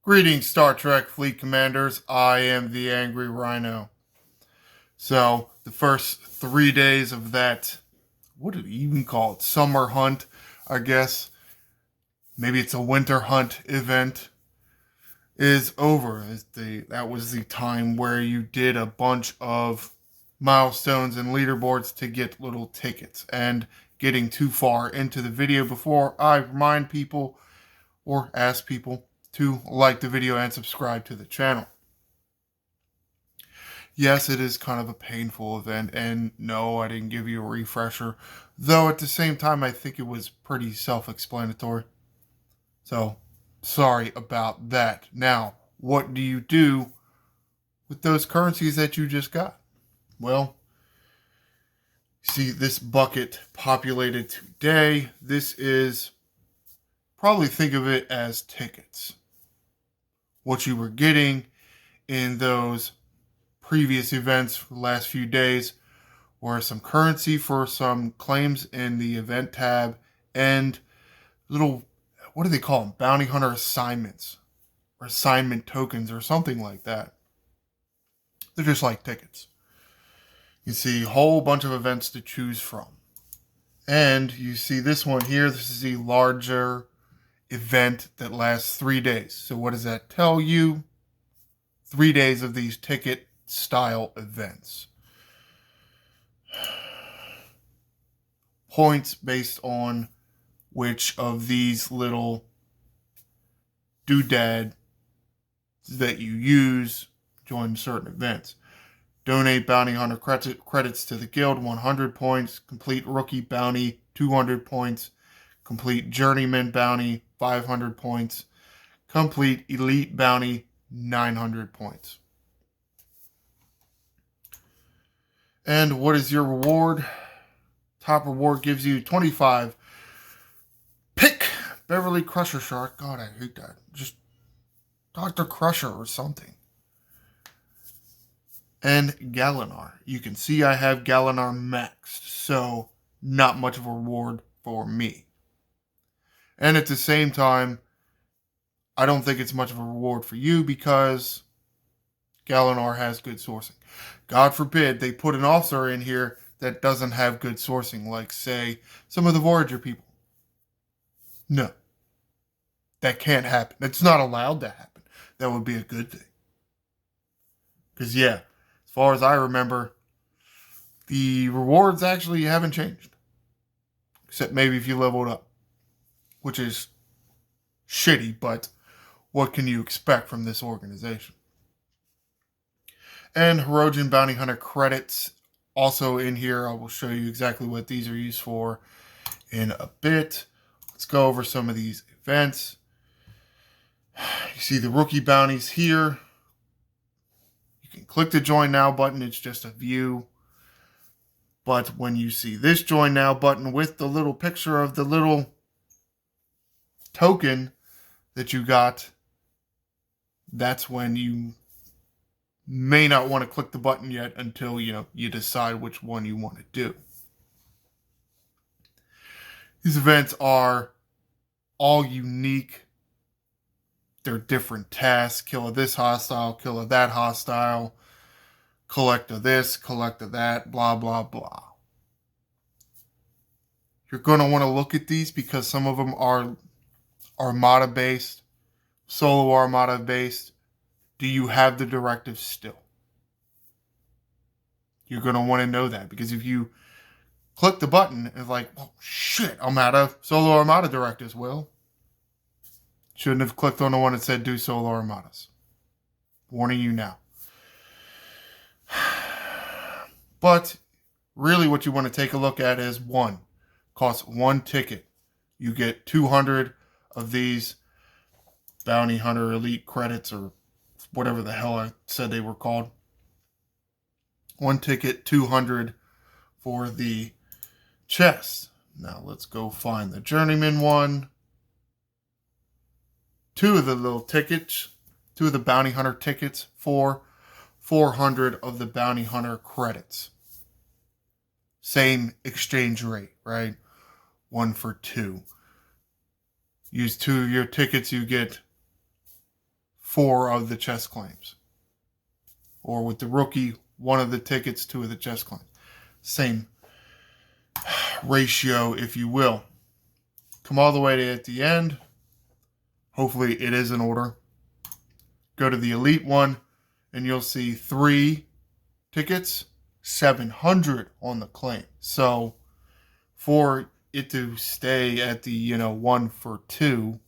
Greetings, Star Trek Fleet Commanders. I am the Angry Rhino. So, the first 3 days of that, what do we even call it? Summer hunt, I guess. Maybe it's a winter hunt event, is over. That was the time where you did a bunch of milestones and leaderboards to get little tickets. And getting too far into the video before I remind people or ask people to like the video and subscribe to the channel. Yes, it is kind of a painful event, and no, I didn't give you a refresher, though at the same time, I think it was pretty self explanatory. So, sorry about that. Now, what do you do with those currencies that you just got? Well, see this bucket populated today. This is probably think of it as tickets. What you were getting in those previous events for the last few days were some currency for some claims in the event tab and little, what do they call them? Bounty hunter assignments or assignment tokens or something like that. They're just like tickets. You see a whole bunch of events to choose from. And you see this one here. This is the larger event that lasts 3 days. So what does that tell you? 3 days of these ticket style events. Points based on which of these little doodad that you use join certain events. Donate bounty hunter credits to the guild, 100 points. Complete rookie bounty, 200 points. Complete journeyman bounty, 500 points. Complete elite bounty, 900 points. And what is your reward? Top reward gives you 25. Pick Beverly Crusher Shark. God, I hate that. Just Dr. Crusher or something. And Galinar. You can see I have Galinar maxed, so not much of a reward for me. And at the same time, I don't think it's much of a reward for you because Galinar has good sourcing. God forbid they put an officer in here that doesn't have good sourcing, like, say, some of the Voyager people. No. That can't happen. It's not allowed to happen. That would be a good thing. Because, yeah, as far as I remember, the rewards actually haven't changed. Except maybe if you leveled up. Which is shitty, but what can you expect from this organization? And Hirogen Bounty Hunter credits also in here. I will show you exactly what these are used for in a bit. Let's go over some of these events. You see the rookie bounties here. You can click the Join Now button. It's just a view. But when you see this Join Now button with the little picture of the little token that you got, that's when you may not want to click the button yet until you decide which one you want to do. These events are all unique. They're different tasks. Kill of this hostile, kill of that hostile, collect of this, collect of that, blah, blah, blah. You're going to want to look at these because some of them are Armada based, Solo Armada based. Do you have the directives still? You're going to want to know that because if you click the button and it's like, oh shit, I'm out of Solo Armada directives. Well, shouldn't have clicked on the one that said do Solo Armadas. Warning you now. But really what you want to take a look at is one. Costs 1 ticket. You get 200 of these Bounty Hunter Elite credits or whatever the hell I said they were called. 1 ticket, 200 for the chest. Now let's go find the Journeyman one. 2 of the little tickets, 2 of the Bounty Hunter tickets for 400 of the Bounty Hunter credits. Same exchange rate, right? 1 for 2. Use 2 of your tickets, you get 4 of the chest claims. Or with the rookie, 1 of the tickets, 2 of the chest claims. Same ratio, if you will. Come all the way to at the end. Hopefully it is in order. Go to the elite one, and you'll see 3 tickets, 700 on the claim. So for it to stay at the 1 for 2,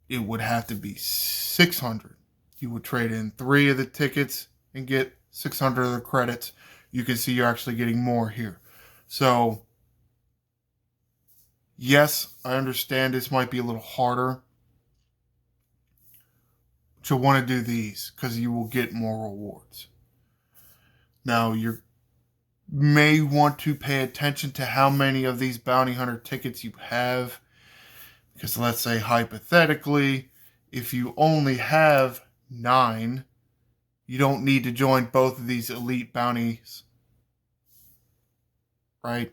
it would have to be 600. You would trade in 3 of the tickets and get 600 of the credits. You can see you're actually getting more here. So yes, I understand this might be a little harder, but you'll want to do these because you will get more rewards. Now, you may want to pay attention to how many of these bounty hunter tickets you have, because let's say hypothetically, if you only have 9, you don't need to join both of these elite bounties, right?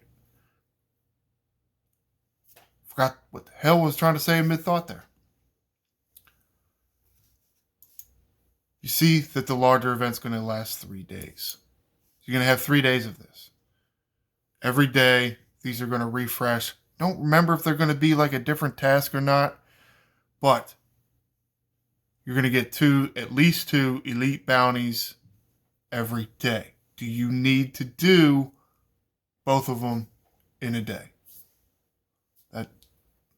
Forgot what the hell I was trying to say in mid-thought there. You see that the larger event's going to last 3 days. You're going to have 3 days of this. Every day, these are going to refresh. Don't remember if they're going to be like a different task or not, but you're going to get at least 2 elite bounties every day. Do you need to do both of them in a day?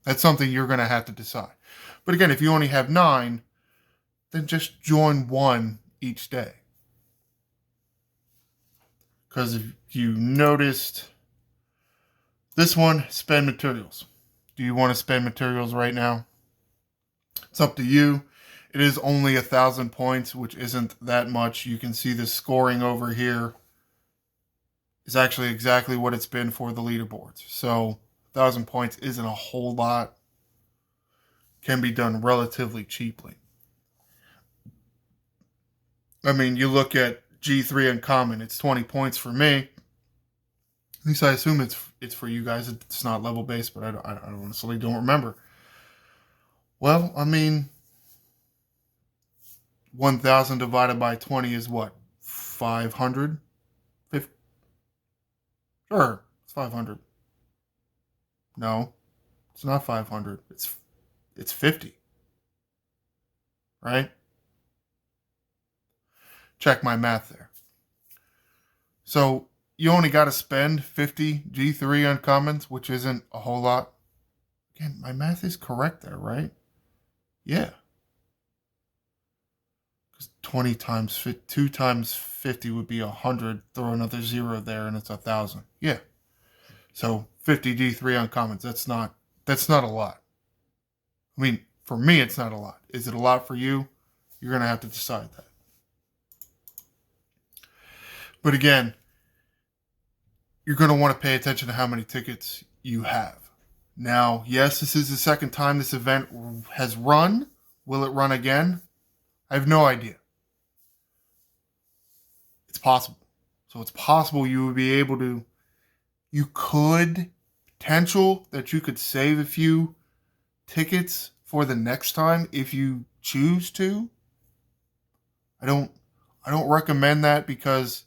That's something you're going to have to decide. But again, if you only have 9, then just join 1 each day. Because if you noticed, this one, spend materials. Do you want to spend materials right now? It's up to you. It is only 1,000 points, which isn't that much. You can see the scoring over here is actually exactly what it's been for the leaderboards. So 1,000 points isn't a whole lot. Can be done relatively cheaply. I mean, you look at G3 Uncommon, it's 20 points for me. At least I assume it's for you guys. It's not level based, but I honestly don't remember. Well, I mean, 1,000 divided by 20 is what? 500? Sure, it's 500. No, it's not 500. It's 50. Right? Check my math there. So you only got to spend 50 G3 uncommons, which isn't a whole lot. Again, my math is correct there, right? Yeah. Because 20 times 2 times 50 would be 100. Throw another 0 there, and it's 1,000. Yeah. So 50 G3 uncommons. That's not a lot. I mean, for me, it's not a lot. Is it a lot for you? You're going to have to decide that. But again, you're going to want to pay attention to how many tickets you have. Now, yes, this is the second time this event has run. Will it run again? I have no idea. It's possible. So it's possible you would be able to, potential that you could save a few tickets for the next time if you choose to. I don't recommend that because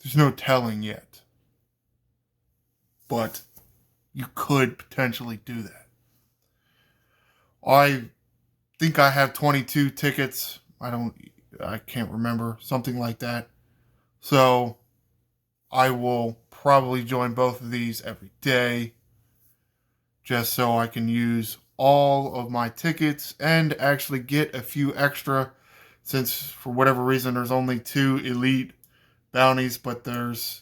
there's no telling yet. But you could potentially do that. I think I have 22 tickets. I can't remember. Something like that. So I will probably join both of these every day just so I can use all of my tickets and actually get a few extra, since for whatever reason there's only 2 elite bounties, but there's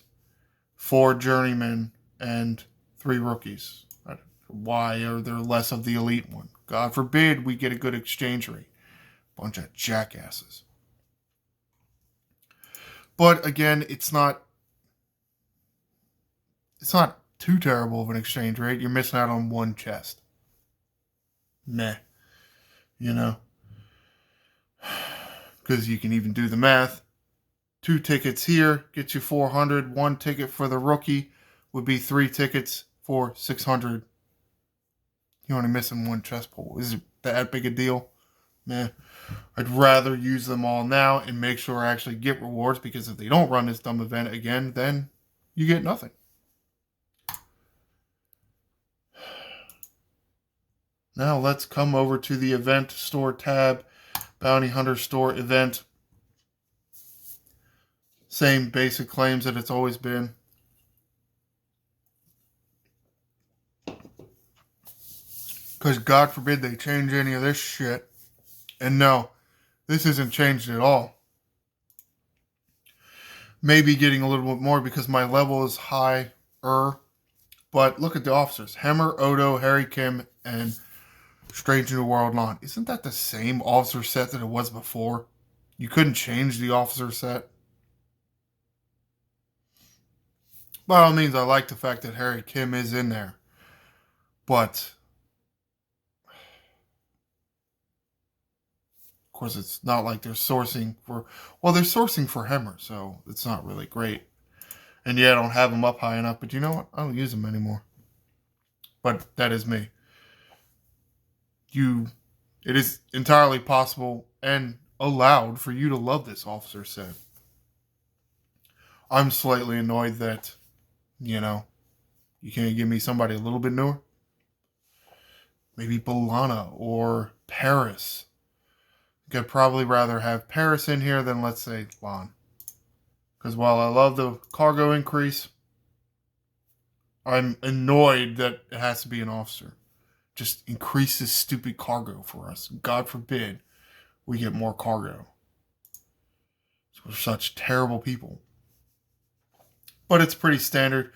4 journeymen and 3 rookies. Why are there less of the elite one? God forbid we get a good exchange rate. Bunch of jackasses. But again, it's not too terrible of an exchange rate. You're missing out on 1 chest. Meh. Because you can even do the math. 2 tickets here gets you 400. 1 ticket for the rookie would be 3 tickets for 600. You're only missing 1 chest pull. Is it that big a deal? meh. I'd rather use them all now and make sure I actually get rewards, because if they don't run this dumb event again, then you get nothing. Now let's come over to the event store tab, Bounty Hunter store event. Same basic claims that it's always been. Because God forbid they change any of this shit. And no, this isn't changed at all. Maybe getting a little bit more because my level is higher. But look at the officers. Hemmer, Odo, Harry Kim, and Strange New World Lon. Isn't that the same officer set that it was before? You couldn't change the officer set? By all means, I like the fact that Harry Kim is in there. But of course, it's not like they're sourcing for... Well, they're sourcing for Hemmer, so it's not really great. And yeah, I don't have them up high enough, but you know what? I don't use them anymore. But that is me. It is entirely possible and allowed for you to love this officer set. I'm slightly annoyed that, you can't give me somebody a little bit newer. Maybe Balana or Paris. I'd probably rather have Paris in here than, let's say, Lon. Because while I love the cargo increase, I'm annoyed that it has to be an officer. Just increase this stupid cargo for us. God forbid we get more cargo. We're such terrible people. But it's pretty standard.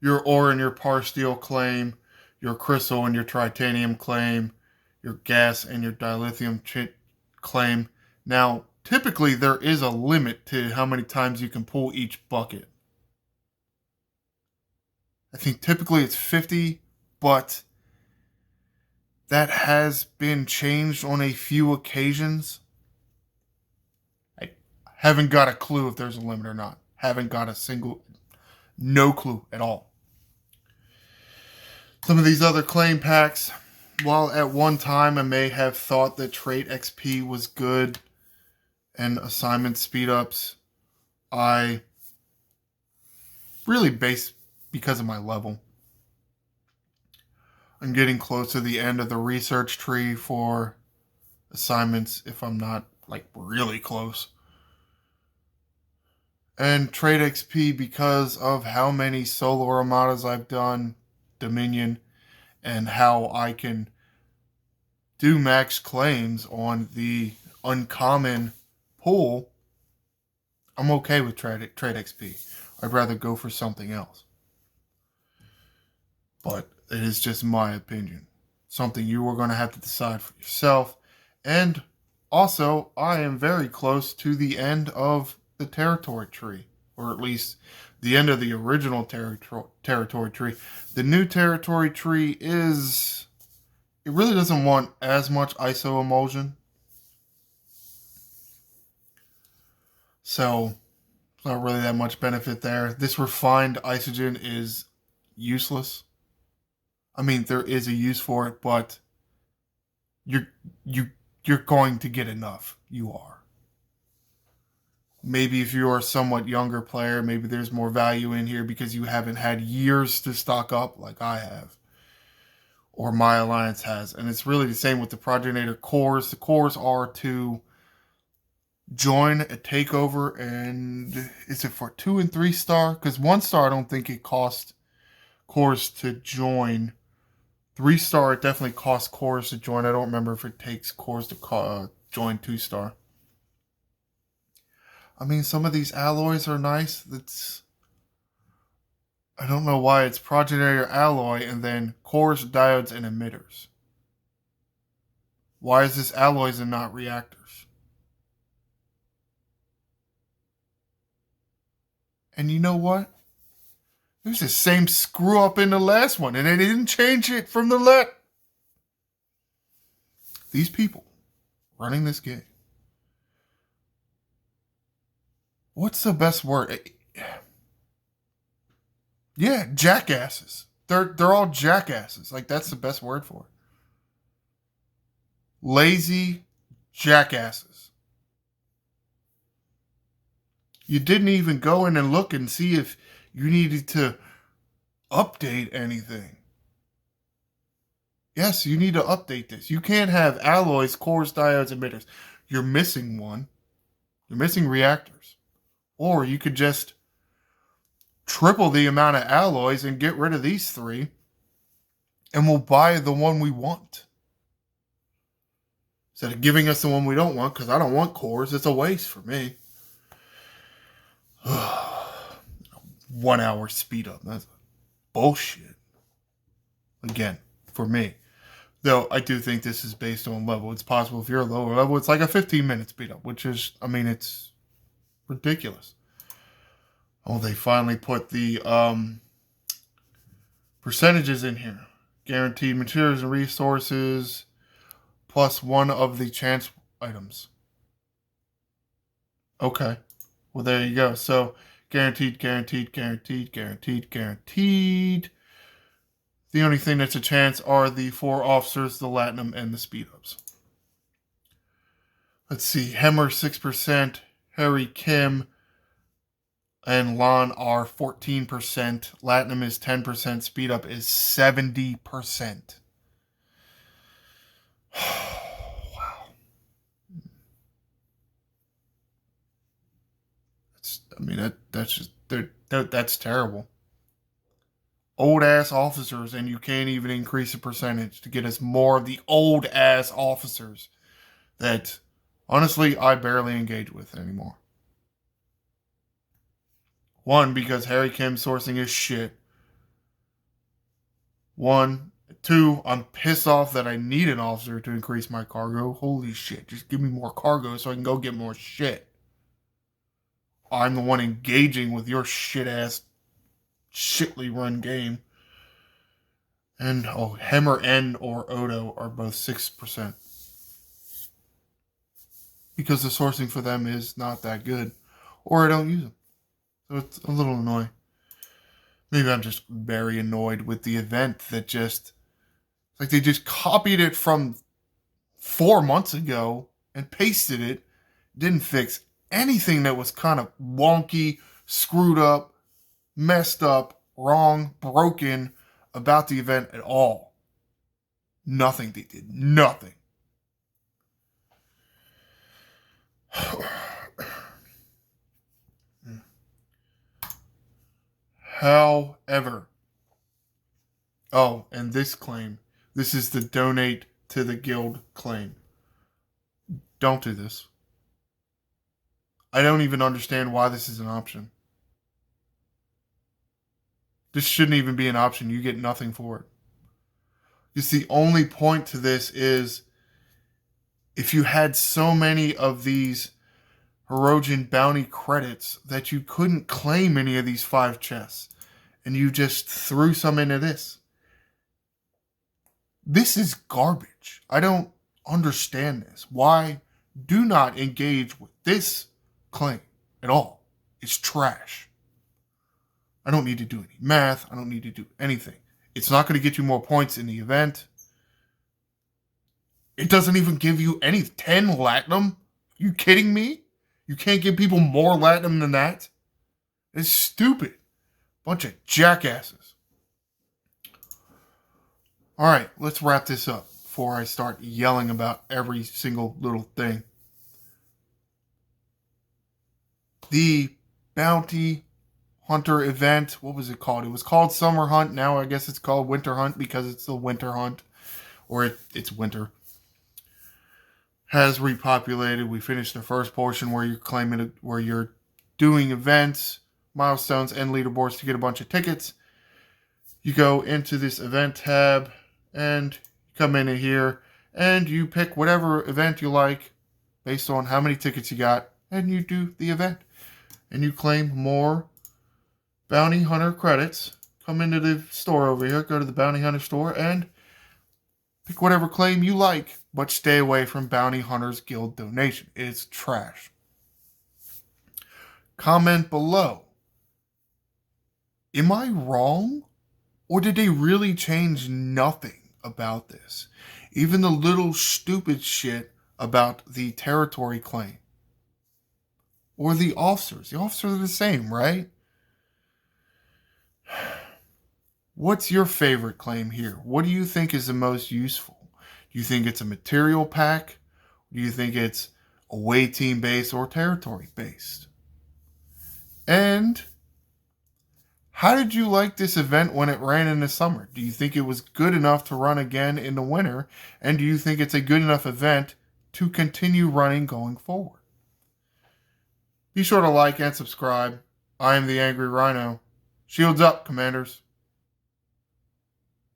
Your ore and your parsteel claim, your crystal and your tritanium claim, your gas and your dilithium claim. Now, typically there is a limit to how many times you can pull each bucket. I think typically it's 50, but that has been changed on a few occasions. I haven't got a clue if there's a limit or not. Haven't got no clue at all. Some of these other claim packs, while at one time I may have thought that Trait XP was good and assignment speed-ups, I really base because of my level. I'm getting close to the end of the research tree for assignments, if I'm not, really close. And Trait XP because of how many solo armadas I've done, Dominion, and how I can do max claims on the uncommon pool. I'm okay with Trait XP. I'd rather go for something else. But it is just my opinion. Something you are going to have to decide for yourself. And also, I am very close to the end of the territory tree. Or at least the end of the original territory tree. The new territory tree is... It really doesn't want as much ISO emulsion. So, it's not really that much benefit there. This refined isogen is useless. I mean, there is a use for it, but you're going to get enough. You are. Maybe if you're a somewhat younger player, maybe there's more value in here because you haven't had years to stock up like I have. Or my alliance has. And it's really the same with the Progenitor cores. The cores are to join a takeover, and is it for 2 and 3 star? Because 1 star, I don't think it costs cores to join. 3 star, it definitely costs cores to join. I don't remember if it takes cores to join 2 star. I mean, some of these alloys are nice. I don't know why it's Progenitor alloy and then cores, diodes, and emitters. Why is this alloys and not reactors? And you know what? There's the same screw up in the last one, and they didn't change it from the left. These people running this game. What's the best word? Yeah, jackasses. They're all jackasses. That's the best word for it. Lazy, Jackasses. You didn't even go in and look and see if you needed to update anything. Yes, you need to update this. You can't have alloys, cores, diodes, emitters. You're missing one. You're missing reactors. Or you could just triple the amount of alloys and get rid of these three, and we'll buy the one we want. Instead of giving us the one we don't want, because I don't want cores. It's a waste for me. 1 hour speed up. That's bullshit. Again, for me. Though I do think this is based on level. It's possible if you're a lower level, it's like a 15-minute speed up, which is, I mean, it's ridiculous. Oh, they finally put the percentages in here. Guaranteed materials and resources plus one of the chance items. Okay. Well, there you go. So, guaranteed, guaranteed, guaranteed, guaranteed, guaranteed. The only thing that's a chance are the 4 officers, the Latinum, and the speed ups. Let's see. Hemmer 6%, Harry Kim and Lon are 14%. Latinum is 10%. Speed up is 70%. Wow. That's terrible. Old ass officers, and you can't even increase the percentage to get us more of the old ass officers that honestly I barely engage with anymore. One, because Harry Kim sourcing is shit. 1, 2, I'm pissed off that I need an officer to increase my cargo. Holy shit, just give me more cargo so I can go get more shit. I'm the one engaging with your shit ass shitly run game. And Hemmer and or Odo are both 6%. Because the sourcing for them is not that good. Or I don't use them. So it's a little annoying. Maybe I'm just very annoyed with the event that just, like they just copied it from 4 months ago and pasted it. Didn't fix anything that was kind of wonky, screwed up, messed up, wrong, broken about the event at all. Nothing. They did nothing. However, and this claim, this is the donate to the guild claim. Don't do this. I don't even understand why this is an option. This shouldn't even be an option. You get nothing for it. Just the only point to this is if you had so many of these Hirogen bounty credits that you couldn't claim any of these 5 chests, and you just threw some into this. This is garbage. I don't understand this. Why do not engage with this claim at all? It's trash. I don't need to do any math. I don't need to do anything. It's not going to get you more points in the event. It doesn't even give you any 10 Latinum. You kidding me? You can't give people more Latinum than that? It's stupid. Bunch of jackasses. Alright, let's wrap this up before I start yelling about every single little thing. The Bounty Hunter event, what was it called? It was called Summer Hunt. Now I guess it's called Winter Hunt because it's the Winter Hunt. Or it's winter. Has repopulated. We finished the first portion where you're claiming where you're doing events, milestones, and leaderboards to get a bunch of tickets. You go into this event tab and come in here and you pick whatever event you like based on how many tickets you got, and you do the event. And you claim more Bounty Hunter credits. Come into the store over here, go to the Bounty Hunter store, and pick whatever claim you like, but stay away from Bounty Hunters Guild donation. It's trash. Comment below. Am I wrong? Or did they really change nothing about this? Even the little stupid shit about the territory claim? Or the officers? The officers are the same, right? What's your favorite claim here? What do you think is the most useful? Do you think it's a material pack? Do you think it's away team based or territory based? And how did you like this event when it ran in the summer? Do you think it was good enough to run again in the winter? And do you think it's a good enough event to continue running going forward? Be sure to like and subscribe. I am the Angry Rhino. Shields up, Commanders.